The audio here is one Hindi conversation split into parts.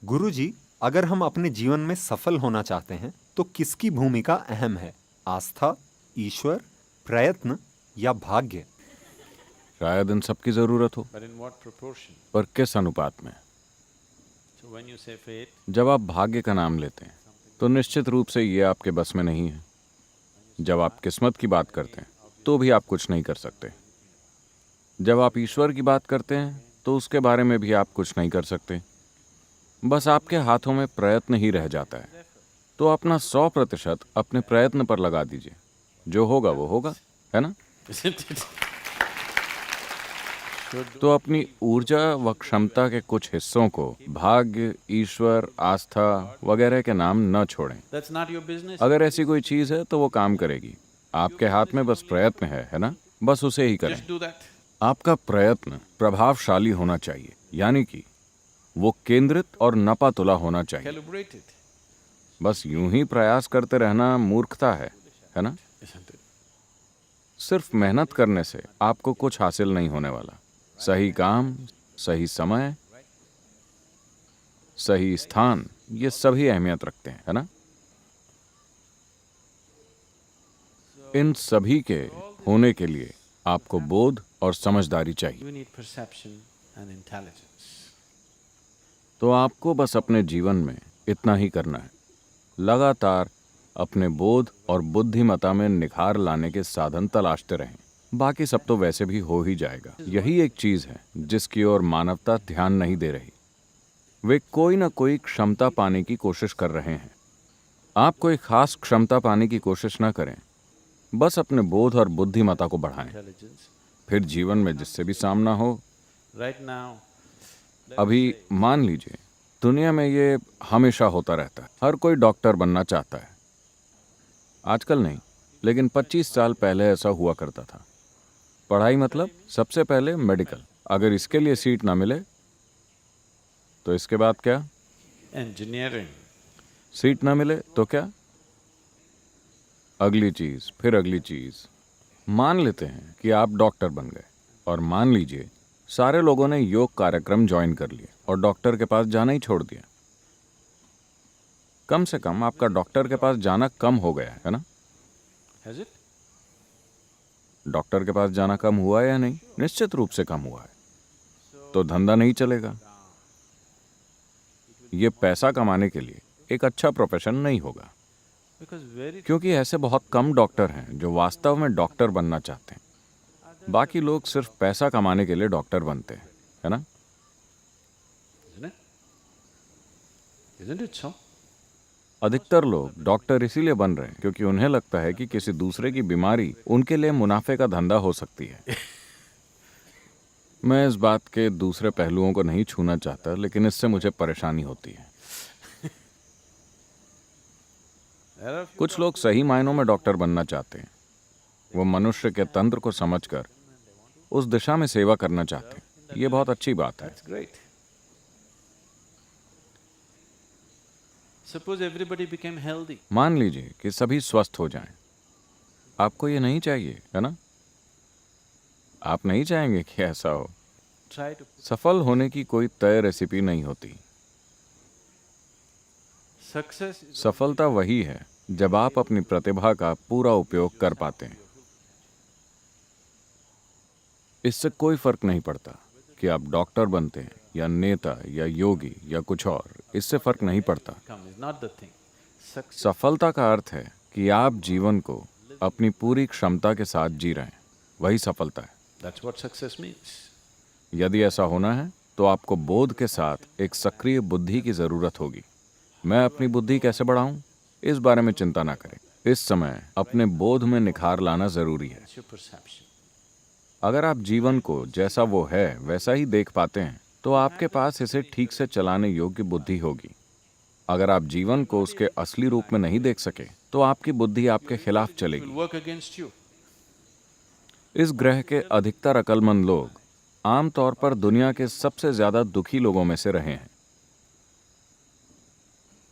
गुरुजी, अगर हम अपने जीवन में सफल होना चाहते हैं तो किसकी भूमिका अहम है? आस्था, ईश्वर, प्रयत्न या भाग्य? शायद इन सब की जरूरत हो, But in what proportion? पर किस अनुपात में? So when you say faith, जब आप भाग्य का नाम लेते हैं तो निश्चित रूप से ये आपके बस में नहीं है। जब आप किस्मत की बात करते हैं तो भी आप कुछ नहीं कर सकते। जब आप ईश्वर की बात करते हैं तो उसके बारे में भी आप कुछ नहीं कर सकते। बस आपके हाथों में प्रयत्न ही रह जाता है। तो अपना 100% अपने प्रयत्न पर लगा दीजिए। जो होगा वो होगा, है ना? isn't it? तो अपनी ऊर्जा व क्षमता के कुछ हिस्सों को भाग्य, ईश्वर, आस्था वगैरह के नाम न छोड़ें। That's not your business. अगर ऐसी कोई चीज है तो वो काम करेगी। आपके हाथ में बस प्रयत्न है ना? बस उसे ही करें। Just do that. आपका प्रयत्न प्रभावशाली होना चाहिए, यानी कि वो केंद्रित और नपातुला होना चाहिए। Calibrate it, बस यूं ही प्रयास करते रहना मूर्खता है ना? isn't it? सिर्फ मेहनत करने से आपको कुछ हासिल नहीं होने वाला। सही काम, सही समय, सही स्थान, ये सभी अहमियत रखते हैं, है ना? इन सभी के होने के लिए आपको बोध और समझदारी चाहिए। You need perception and intelligence. तो आपको बस अपने जीवन में इतना ही करना है। लगातार अपने बोध और बुद्धिमत्ता में निखार लाने के साधन तलाशते रहें। बाकी सब तो वैसे भी हो ही जाएगा। यही एक चीज है जिसकी ओर मानवता ध्यान नहीं दे रही। वे कोई ना कोई क्षमता पाने की कोशिश कर रहे हैं। आप कोई खास क्षमता पाने की कोशिश ना करें, बस अपने बोध और बुद्धिमत्ता को बढ़ाएं। Intelligence. फिर जीवन में जिससे भी सामना हो। Right now, अभी मान लीजिए दुनिया में ये हमेशा होता रहता है। हर कोई डॉक्टर बनना चाहता है। आजकल नहीं, लेकिन 25 साल पहले ऐसा हुआ करता था। पढ़ाई मतलब सबसे पहले मेडिकल। अगर इसके लिए सीट ना मिले तो इसके बाद क्या? engineering. सीट ना मिले तो क्या? अगली चीज, फिर अगली चीज। मान लेते हैं कि आप डॉक्टर बन गए, और मान लीजिए सारे लोगों ने योग कार्यक्रम ज्वाइन कर लिए और डॉक्टर के पास जाना ही छोड़ दिया। कम से कम आपका डॉक्टर के पास जाना कम हो गया है ना? Has it? डॉक्टर के पास जाना कम हुआ है या नहीं? निश्चित रूप से कम हुआ है। तो धंधा नहीं चलेगा। ये पैसा कमाने के लिए एक अच्छा प्रोफेशन नहीं होगा, Because very क्योंकि ऐसे बहुत कम डॉक्टर हैं जो वास्तव में डॉक्टर बनना चाहते हैं। बाकी लोग सिर्फ पैसा कमाने के लिए डॉक्टर बनते हैं, है ना? isn't it? Isn't it so? अधिकतर लोग डॉक्टर इसीलिए बन रहे हैं क्योंकि उन्हें लगता है कि किसी दूसरे की बीमारी उनके लिए मुनाफे का धंधा हो सकती है। मैं इस बात के दूसरे पहलुओं को नहीं छूना चाहता, लेकिन इससे मुझे परेशानी होती है। There are few कुछ लोग सही मायनों में डॉक्टर बनना चाहते हैं। वो मनुष्य के तंत्र को समझकर उस दिशा में सेवा करना चाहते हैं। ये बहुत अच्छी बात है। That's great. Suppose everybody became healthy. मान लीजिए कि सभी स्वस्थ हो जाएं। आपको ये नहीं चाहिए, है ना? आप नहीं चाहेंगे कि ऐसा हो। Try to सफल होने की कोई तय रेसिपी नहीं होती। success is सफलता वही है जब आप अपनी प्रतिभा का पूरा उपयोग कर पाते हैं। इससे कोई फर्क नहीं पड़ता कि आप डॉक्टर बनते हैं या नेता या योगी या कुछ और। इससे फर्क नहीं पड़ता। come is not the thing. Success. सफलता का अर्थ है कि आप जीवन को अपनी पूरी क्षमता के साथ जी रहे हैं। वही सफलता है। That's what success means. यदि ऐसा होना है तो आपको बोध के साथ एक सक्रिय बुद्धि की जरूरत होगी। मैं अपनी बुद्धि कैसे बढ़ाऊं, इस बारे में चिंता ना करें। इस समय अपने बोध में निखार लाना जरूरी है। It's your perception. अगर आप जीवन को जैसा वो है वैसा ही देख पाते हैं तो आपके पास इसे ठीक से चलाने योग्य बुद्धि होगी। अगर आप जीवन को उसके असली रूप में नहीं देख सके तो आपकी बुद्धि आपके खिलाफ It चलेगी। will work against you. इस ग्रह के अधिकतर अक्लमंद लोग आमतौर पर दुनिया के सबसे ज्यादा दुखी लोगों में से रहे हैं।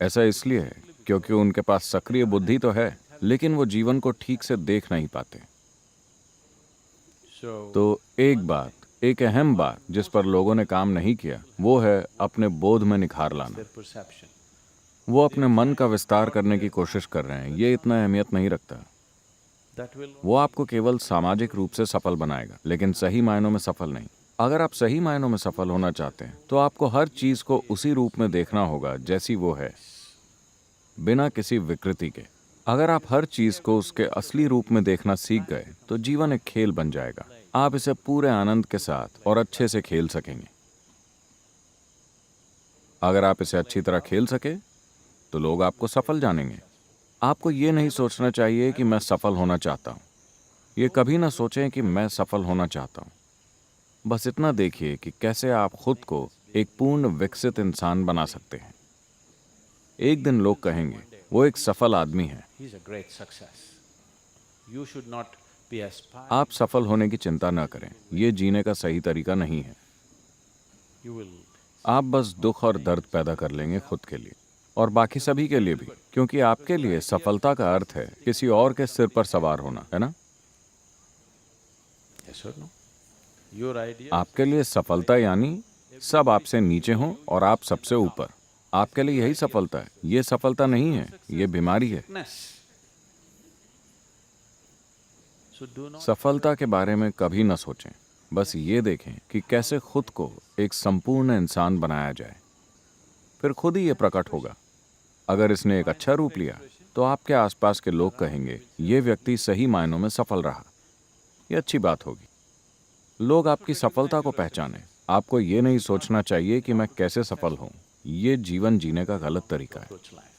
ऐसा इसलिए है क्योंकि उनके पास सक्रिय बुद्धि तो है, लेकिन वो जीवन को ठीक से देख नहीं पाते। So तो एक बात एक अहम बात जिस पर लोगों ने काम नहीं किया वो है अपने बोध में निखार लाना। their perception. वो अपने मन का विस्तार करने की कोशिश कर रहे हैं, ये इतना अहमियत नहीं रखता। That will वो आपको केवल सामाजिक रूप से सफल बनाएगा, लेकिन सही मायनों में सफल नहीं। अगर आप सही मायनों में सफल होना चाहते हैं तो आपको हर चीज को उसी रूप में देखना होगा जैसी वो है, बिना किसी विकृति के। अगर आप हर चीज को उसके असली रूप में देखना सीख गए तो जीवन एक खेल बन जाएगा। आप इसे पूरे आनंद के साथ और अच्छे से खेल सकेंगे। अगर आप इसे अच्छी तरह खेल सके तो लोग आपको सफल जानेंगे। आपको ये नहीं सोचना चाहिए कि मैं सफल होना चाहता हूँ। ये कभी ना सोचें कि मैं सफल होना चाहता हूँ। बस इतना देखिए कि कैसे आप खुद को एक पूर्ण विकसित इंसान बना सकते हैं। एक दिन लोग कहेंगे वो एक सफल आदमी है। he's a great success. You should not be aspiring. आप सफल होने की चिंता न करें, ये जीने का सही तरीका नहीं है। You will आप बस दुख और दर्द पैदा कर लेंगे खुद के लिए और बाकी सभी के लिए भी, क्योंकि आपके लिए सफलता का अर्थ है किसी और के सिर पर सवार होना, है ना? yes or no? Your idea आपके लिए सफलता यानी सब आपसे नीचे हों और आप सबसे ऊपर। आपके लिए यही सफलता है। ये सफलता नहीं है, ये बीमारी है। weakness. So do not सफलता के बारे में कभी न सोचें, बस ये देखें कि कैसे खुद को एक संपूर्ण इंसान बनाया जाए। फिर खुद ही ये प्रकट होगा। अगर इसने एक अच्छा रूप लिया तो आपके आसपास के लोग कहेंगे ये व्यक्ति सही मायनों में सफल रहा। ये अच्छी बात होगी। लोग आपकी सफलता को पहचानें। आपको ये नहीं सोचना चाहिए कि मैं कैसे सफल हूं। ये जीवन जीने का गलत तरीका है। approach life.